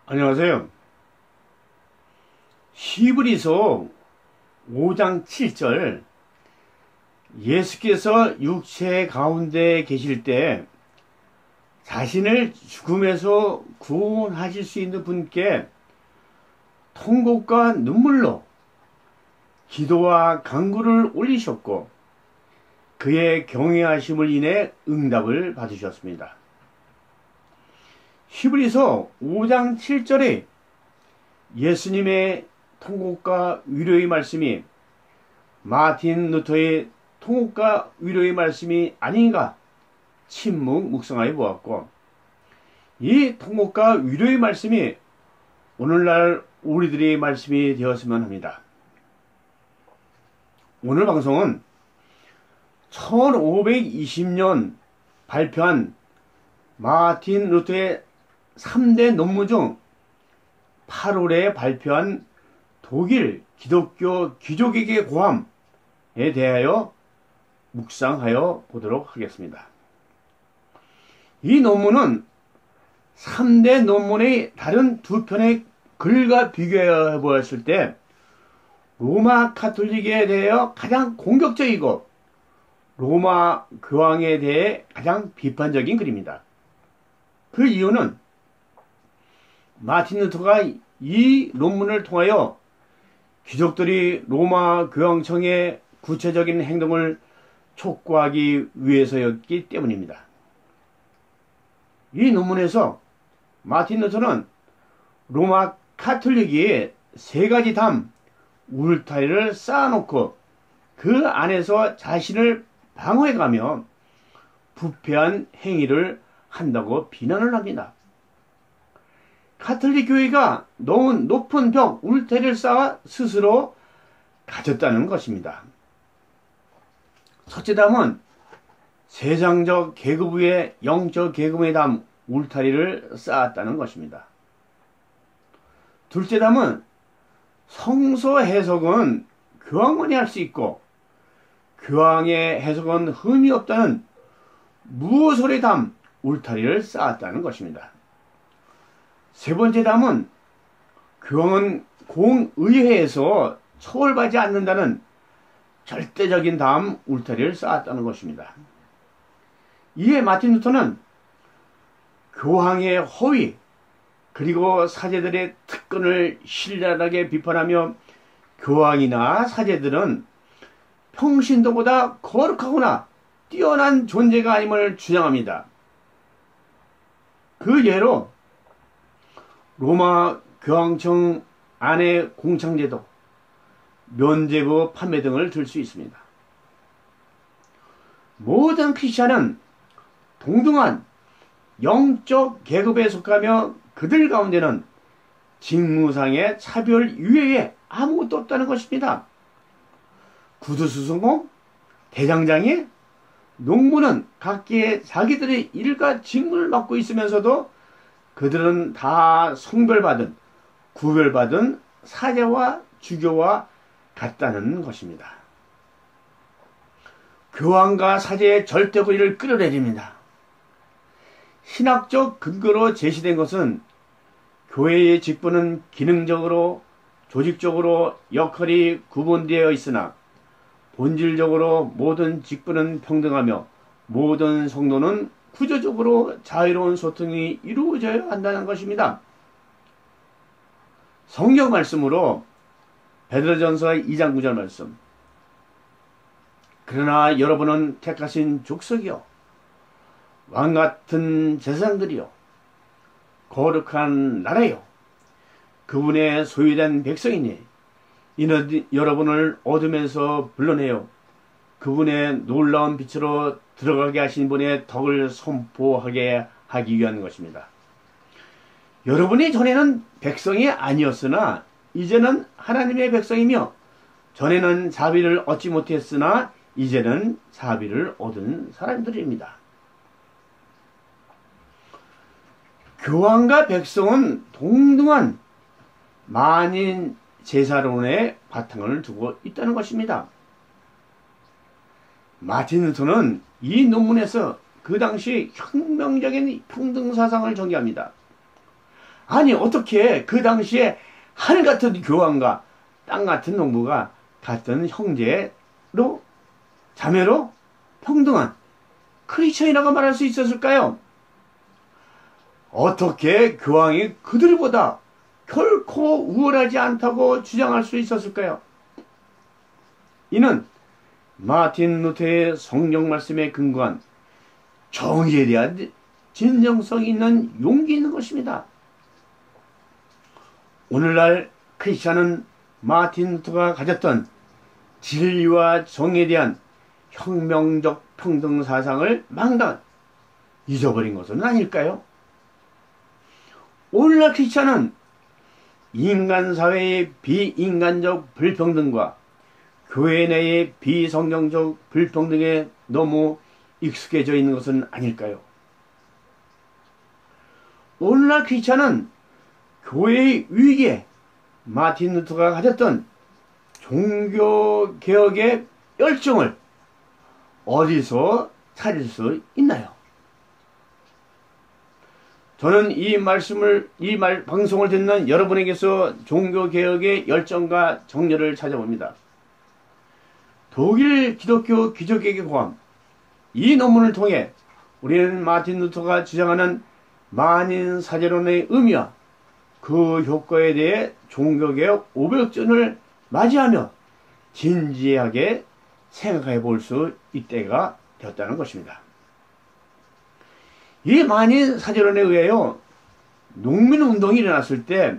안녕하세요. 히브리서 5장 7절 예수께서 육체 가운데 계실 때 자신을 죽음에서 구원하실 수 있는 분께 통곡과 눈물로 기도와 간구를 올리셨고 그의 경외하심을 인해 응답을 받으셨습니다. 히브리서 5장 7절에 예수님의 통곡과 위로의 말씀이 마틴 루터의 통곡과 위로의 말씀이 아닌가 침묵 묵상하여 보았고, 이 통곡과 위로의 말씀이 오늘날 우리들의 말씀이 되었으면 합니다. 오늘 방송은 1520년 발표한 마틴 루터의 3대 논문 중 8월에 발표한 독일 기독교 귀족에게 고함에 대하여 묵상하여 보도록 하겠습니다. 이 논문은 3대 논문의 다른 두 편의 글과 비교해 보았을 때 로마 가톨릭에 대하여 가장 공격적이고 로마 교황에 대해 가장 비판적인 글입니다. 그 이유는 마틴 루터가 이 논문을 통하여 귀족들이 로마 교황청의 구체적인 행동을 촉구하기 위해서였기 때문입니다. 이 논문에서 마틴 루터는 로마 카톨릭이 세 가지 담 울타리를 쌓아놓고 그 안에서 자신을 방어해가며 부패한 행위를 한다고 비난을 합니다. 카톨릭 교회가 너무 높은 벽, 울타리를 쌓아 스스로 가졌다는 것입니다. 첫째 담은 세상적 계급 위에 영적 계급의 담, 울타리를 쌓았다는 것입니다. 둘째 담은 성서 해석은 교황만이 할 수 있고 교황의 해석은 흠이 없다는 무소리 담, 울타리를 쌓았다는 것입니다. 세 번째 담은 교황은 공의회에서 처벌받지 않는다는 절대적인 담, 울타리를 쌓았다는 것입니다. 이에 마틴 루터는 교황의 허위 그리고 사제들의 특권을 신랄하게 비판하며 교황이나 사제들은 평신도보다 거룩하거나 뛰어난 존재가 아님을 주장합니다. 그 예로 로마 교황청 안의 공창제도, 면죄부 판매 등을 들 수 있습니다. 모든 크리스찬은 동등한 영적 계급에 속하며 그들 가운데는 직무상의 차별 이외에 아무것도 없다는 것입니다. 구두수성공, 대장장이, 농부는 각기의 자기들의 일과 직무를 맡고 있으면서도 그들은 다 성별받은, 구별받은 사제와 주교와 같다는 것입니다. 교황과 사제의 절대 권위를 끌어내립니다. 신학적 근거로 제시된 것은 교회의 직분은 기능적으로, 조직적으로 역할이 구분되어 있으나 본질적으로 모든 직분은 평등하며 모든 성도는 구조적으로 자유로운 소통이 이루어져야 한다는 것입니다. 성경 말씀으로 베드로전서 2장 9절 말씀. 그러나 여러분은 택하신 족속이요 왕같은 제사장들이요 거룩한 나라요 그분의 소유된 백성이니 이는 여러분을 어둠에서 불러내요 그분의 놀라운 빛으로 들어가게 하신 분의 덕을 선포하게 하기 위한 것입니다. 여러분이 전에는 백성이 아니었으나 이제는 하나님의 백성이며 전에는 자비를 얻지 못했으나 이제는 자비를 얻은 사람들입니다. 교황과 백성은 동등한 만인 제사론의 바탕을 두고 있다는 것입니다. 마틴 루터는 이 논문에서 그 당시 혁명적인 평등 사상을 전개합니다. 아니 어떻게 그 당시에 하늘 같은 교황과 땅 같은 농부가 같은 형제로 자매로 평등한 크리스천이라고 말할 수 있었을까요? 어떻게 교황이 그들보다 결코 우월하지 않다고 주장할 수 있었을까요? 이는 마틴 루터의 성경 말씀에 근거한 정의에 대한 진정성 있는 용기 있는 것입니다. 오늘날 크리스천은 마틴 루터가 가졌던 진리와 정의에 대한 혁명적 평등 사상을 망각 잊어버린 것은 아닐까요? 오늘날 크리스천은 인간사회의 비인간적 불평등과 교회 내의 비성경적 불평등에 너무 익숙해져 있는 것은 아닐까요? 오늘날 크리스천은 교회의 위기에 마틴 루터가 가졌던 종교개혁의 열정을 어디서 찾을 수 있나요? 저는 이 방송을 듣는 여러분에게서 종교개혁의 열정과 정열을 찾아봅니다. 독일 기독교 기적개혁의 고함, 이 논문을 통해 우리는 마틴 루터가 주장하는 만인 사제론의 의미와 그 효과에 대해 종교개혁 500전을 맞이하며 진지하게 생각해 볼 수 있때가 되었다는 것입니다. 이 만인 사제론에 의하여 농민운동이 일어났을 때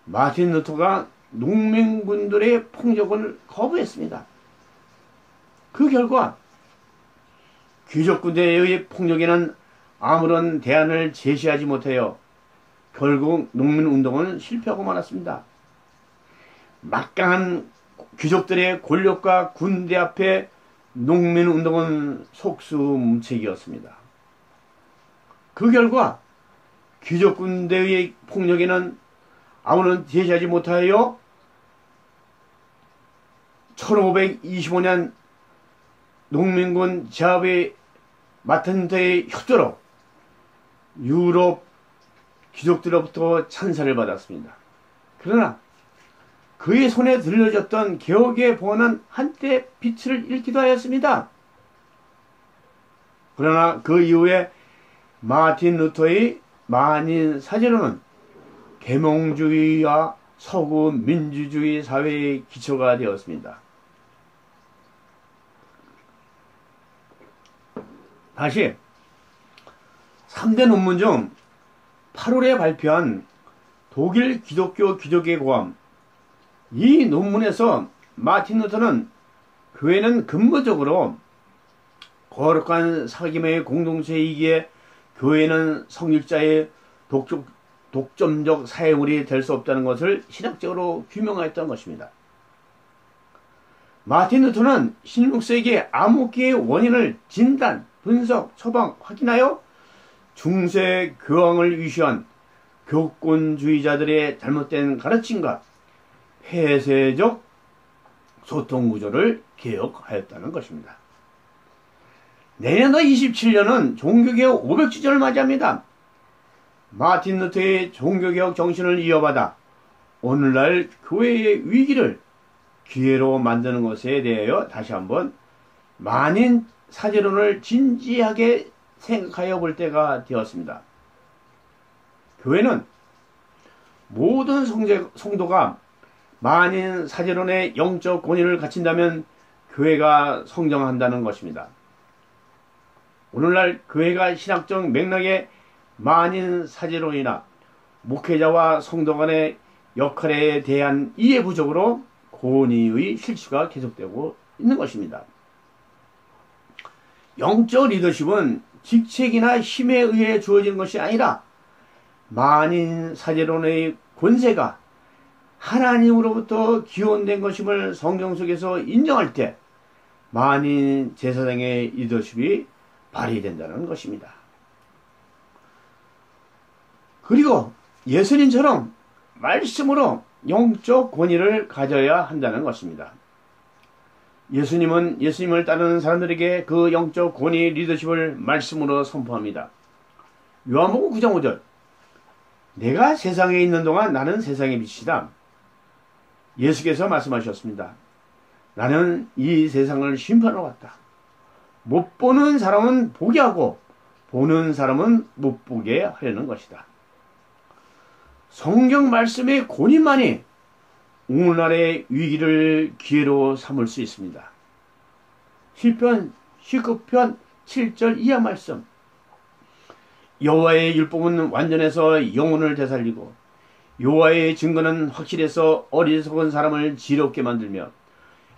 마틴 루터가 농민군들의 폭력을 거부했습니다. 그 결과 귀족군대의 폭력에는 아무런 대안을 제시하지 못하여 결국 농민운동은 실패하고 말았습니다. 막강한 귀족들의 권력과 군대 앞에 농민운동은 속수무책이었습니다. 그 결과 귀족군대의 폭력에는 아무런 제시하지 못하여 1525년 농민군 제압의 맡은 데의 협조로 유럽 귀족들로부터 찬사를 받았습니다. 그러나 그의 손에 들려졌던 개혁의 봉헌은 한때 빛을 잃기도 하였습니다. 그러나 그 이후에 마틴 루터의 만인 사제론은 계몽주의와 서구 민주주의 사회의 기초가 되었습니다. 다시 3대 논문 중 8월에 발표한 독일 기독교 기적의 고함, 이 논문에서 마틴 루터는 교회는 근본적으로 거룩한 사귐의 공동체이기에 교회는 성직자의 독점적 사회물이 될 수 없다는 것을 신학적으로 규명하였던 것입니다. 마틴 루터는 16세기 암흑기의 원인을 진단, 분석, 처방, 확인하여 중세 교황을 위시한 교권주의자들의 잘못된 가르침과 폐쇄적 소통 구조를 개혁하였다는 것입니다. 내년도 27년은 종교개혁 500주년을 맞이합니다. 마틴 루터의 종교개혁 정신을 이어받아 오늘날 교회의 위기를 기회로 만드는 것에 대하여 다시 한번 만인 사제론을 진지하게 생각하여 볼 때가 되었습니다. 교회는 모든 성도가 만인 사제론의 영적 권위를 갖춘다면 교회가 성장한다는 것입니다. 오늘날 교회가 신학적 맥락의 만인 사제론이나 목회자와 성도 간의 역할에 대한 이해 부족으로 권위의 실추가 계속되고 있는 것입니다. 영적 리더십은 직책이나 힘에 의해 주어지는 것이 아니라 만인 사제론의 권세가 하나님으로부터 기원된 것임을 성경 속에서 인정할 때 만인 제사장의 리더십이 발휘된다는 것입니다. 그리고 예수님처럼 말씀으로 영적 권위를 가져야 한다는 것입니다. 예수님은 예수님을 따르는 사람들에게 그 영적 권위 리더십을 말씀으로 선포합니다. 요한복음 9장 5절, 내가 세상에 있는 동안 나는 세상의 빛이다. 예수께서 말씀하셨습니다. 나는 이 세상을 심판하러 왔다. 못 보는 사람은 보게 하고 보는 사람은 못 보게 하려는 것이다. 성경 말씀의 권위만이 오늘날의 위기를 기회로 삼을 수 있습니다. 시편 19편 7절 이하 말씀. 여호와의 율법은 완전해서 영혼을 되살리고 여호와의 증거는 확실해서 어리석은 사람을 지롭게 만들며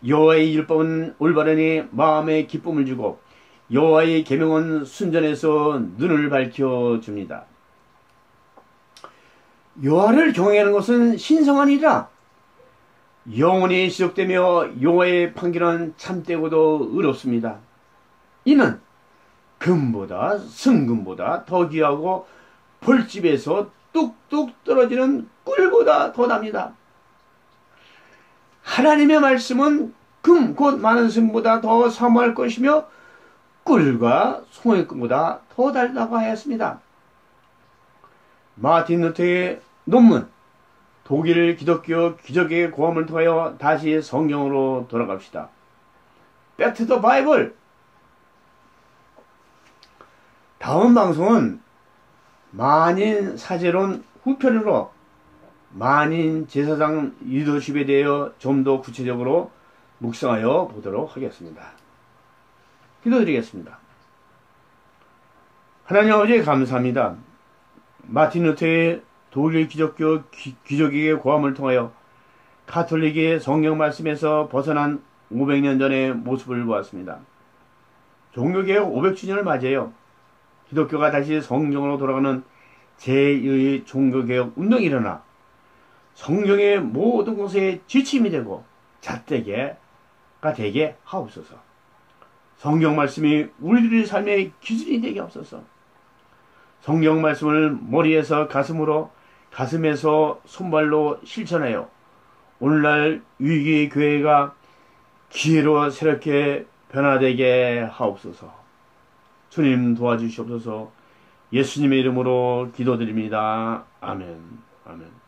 여호와의 율법은 올바르니 마음에 기쁨을 주고 여호와의 계명은 순전해서 눈을 밝혀줍니다. 여호와를 경외하는 것은 신성한 일이라. 영혼이 지속되며 여호와의 판결은 참되고도 의롭습니다. 이는 금보다 승금보다 더 귀하고 벌집에서 뚝뚝 떨어지는 꿀보다 더 납니다. 하나님의 말씀은 금 곧 많은 승보다 더 사모할 것이며 꿀과 송행금보다 더 달다고 하였습니다. 마틴 루터의 논문 독일 기독교 기적의 고함을 통하여 다시 성경으로 돌아갑시다. Back to the Bible. 다음 방송은 만인 사제론 후편으로 만인 제사장 리더십에 대하여 좀 더 구체적으로 묵상하여 보도록 하겠습니다. 기도드리겠습니다. 하나님 아버지 감사합니다. 마틴 루터의 독일 기독교 기적의 고함을 통하여 가톨릭의 성경 말씀에서 벗어난 500년 전의 모습을 보았습니다. 종교개혁 500주년을 맞이하여 기독교가 다시 성경으로 돌아가는 제2의 종교개혁 운동이 일어나 성경의 모든 것에 지침이 되고 잣대가 되게 하옵소서. 성경 말씀이 우리들의 삶의 기준이 되게 하옵소서. 성경 말씀을 머리에서 가슴으로, 가슴에서 손발로 실천하여 오늘날 위기의 교회가 기회로 새롭게 변화되게 하옵소서. 주님 도와주시옵소서. 예수님의 이름으로 기도드립니다. 아멘. 아멘.